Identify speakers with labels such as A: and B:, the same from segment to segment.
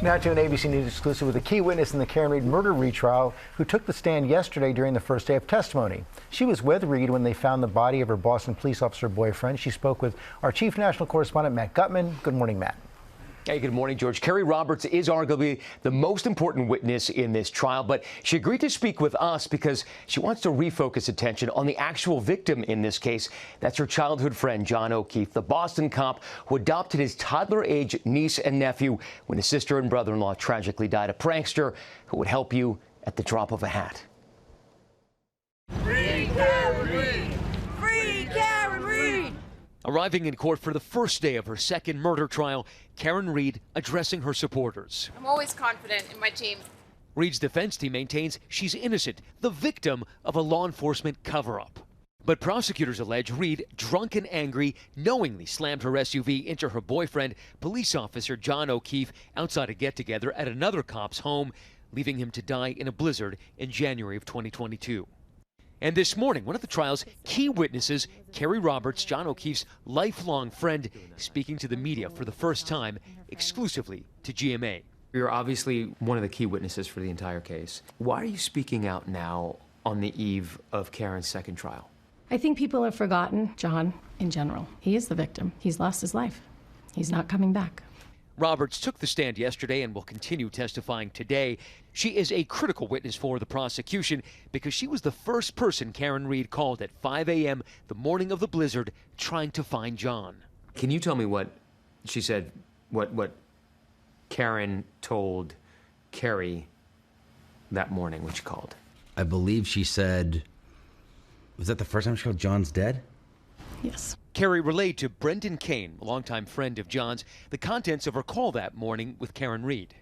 A: Now to an ABC News exclusive with a key witness in the Karen Reed murder retrial who took the stand yesterday during the first day of testimony. She was with Reed when they found the body of her Boston police officer boyfriend. She spoke with our chief national correspondent, Matt Gutman. Good morning, Matt.
B: Hey, good morning, George. Kerry Roberts is arguably the most important witness in this trial, but she agreed to speak with us because she wants to refocus attention on the actual victim in this case. That's her childhood friend, John O'Keefe, the Boston cop who adopted his toddler-age niece and nephew when his sister and brother-in-law tragically died. A prankster who would help you at the drop of a hat.
C: Free Karen Reed! Free Karen Reed!
D: Arriving in court for the first day of her second murder trial, Karen Reed addressing her supporters.
E: I'm always confident in my team.
D: Reed's defense team maintains she's innocent, the victim of a law enforcement cover-up. But prosecutors allege Reed, drunk and angry, knowingly slammed her SUV into her boyfriend, police officer John O'Keefe, outside a get-together at another cop's home, leaving him to die in a blizzard in January of 2022. And this morning, one of the trial's key witnesses, Kerry Roberts, John O'Keefe's lifelong friend, speaking to the media for the first time, exclusively to GMA.
B: You're obviously one of the key witnesses for the entire case. Why are you speaking out now on the eve of Karen's second trial?
F: I think people have forgotten John in general. He is the victim. He's lost his life. He's not coming back.
D: Roberts took the stand yesterday and will continue testifying today. She is a critical witness for the prosecution because she was the first person Karen Reed called at 5 a.m. the morning of the blizzard trying to find John.
B: Can you tell me what she said, what Karen told Kerry that morning when she called?
G: I believe she said, was that the first time she called John's dead?
F: Yes.
D: Kerry relayed to Brendan Kane, a longtime friend of John's, the contents of her call that morning with Karen Reed.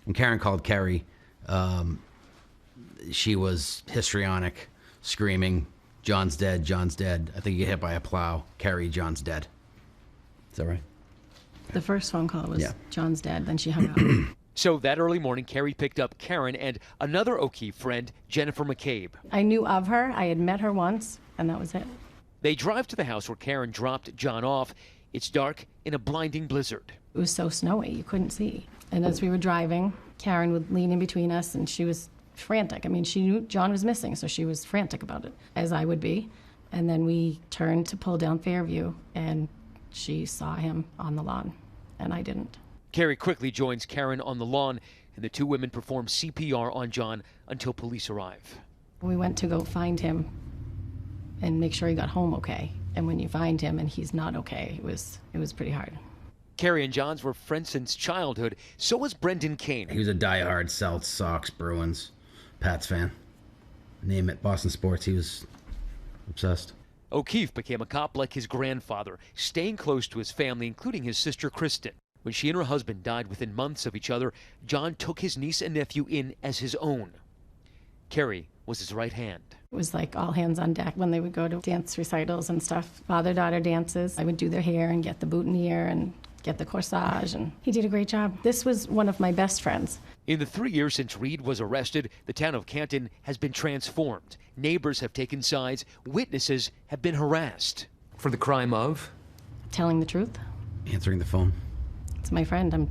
G: When Karen called Kerry, she was histrionic, screaming, John's dead, John's dead. I think he got hit by a plow. Kerry, John's dead. Is that right?
F: The first phone call was,
G: yeah.
F: John's dead, then she hung up.
D: So that early morning, Kerry picked up Karen and another O'Keefe friend, Jennifer McCabe.
F: I knew of her. I had met her once, and that was it.
D: They drive to the house where Karen dropped John off. It's dark in a blinding blizzard.
F: It was so snowy, you couldn't see. And as we were driving, Karen would lean in between us, and she was frantic. I mean, she knew John was missing, so she was frantic about it, as I would be. And then we turned to pull down Fairview, and she saw him on the lawn, and I didn't.
D: Kerry quickly joins Karen on the lawn, and the two women perform CPR on John until police arrive.
F: We went to go find him and make sure he got home okay. And when you find him and he's not okay, it was pretty hard.
D: Kerry and John's were friends since childhood. So was Brendan Kane.
G: He was a diehard Celts, Sox, Bruins, Pats fan. Name it, Boston sports, he was obsessed.
D: O'Keefe became a cop like his grandfather, staying close to his family, including his sister Kristen. When she and her husband died within months of each other, John took his niece and nephew in as his own. Kerry was his right hand.
F: It was like all hands on deck when they would go to dance recitals and stuff. Father-daughter dances. I would do their hair and get the boutonniere and get the corsage, and he did a great job. This was one of my best friends.
D: In the 3 years since Reed was arrested, the town of Canton has been transformed. Neighbors have taken sides. Witnesses have been harassed.
B: For the crime of?
F: Telling the truth.
G: Answering the phone.
F: It's my friend. I'm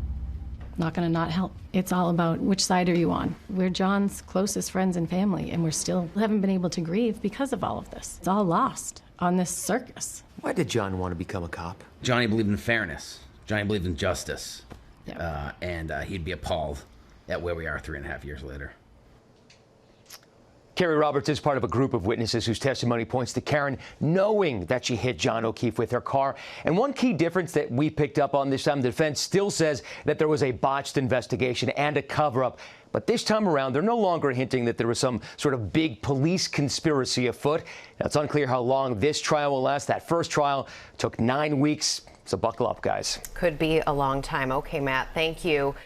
F: not going to not help. It's all about which side are you on. We're John's closest friends and family, and we still haven't been able to grieve because of all of this. It's all lost on this circus.
B: Why did John want to become a cop?
G: Johnny believed in fairness. Johnny believed in justice.
F: Yeah.
G: And he'd be appalled at where we are 3.5 years later.
B: Kerry Roberts is part of a group of witnesses whose testimony points to Karen knowing that she hit John O'Keefe with her car. And one key difference that we picked up on this time, the defense still says that there was a botched investigation and a cover-up. But this time around, they're no longer hinting that there was some sort of big police conspiracy afoot. Now, it's unclear how long this trial will last. That first trial took 9 weeks. So buckle up, guys.
H: Could be a long time. Okay, Matt, thank you.